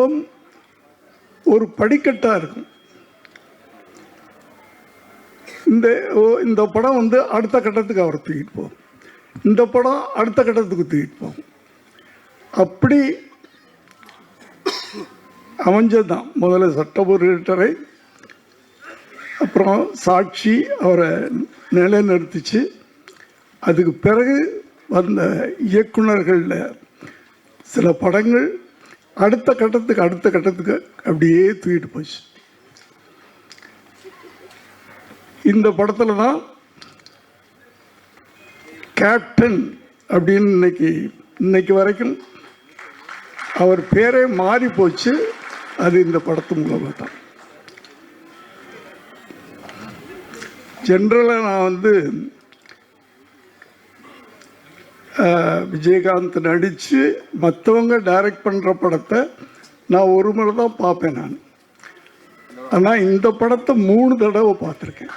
குடும்பம் ஒரு படிக்கட்டாக இருக்கும். இந்த படம் வந்து அடுத்த கட்டத்துக்கு அவர் தூக்கிட்டு போகும், இந்த படம் அடுத்த கட்டத்துக்கு தூக்கிட்டு போகும். அப்படி அமைஞ்சது தான். முதல்ல சட்டபுரட்டரை, அப்புறம் சாட்சி அவரை நிலைநிறுத்திச்சு. அதுக்கு பிறகு வந்த இயக்குநர்களில் சில படங்கள் அடுத்த கட்டத்துக்கு அப்படியே தூக்கிட்டு போச்சு. இந்த படத்தில் தான் கேப்டன் அப்படின்னு இன்னைக்கு வரைக்கும் அவர் பேரே மாறி போச்சு. அது இந்த படத்து மூலமாக தான். ஜென்ரலாக நான் வந்து விஜயகாந்த் நடித்து மற்றவங்க டைரக்ட் பண்ணுற படத்தை நான் ஒரு முறை தான் பார்ப்பேன் நான். ஆனால் இந்த படத்தை 3 தடவை பார்த்துருக்கேன்.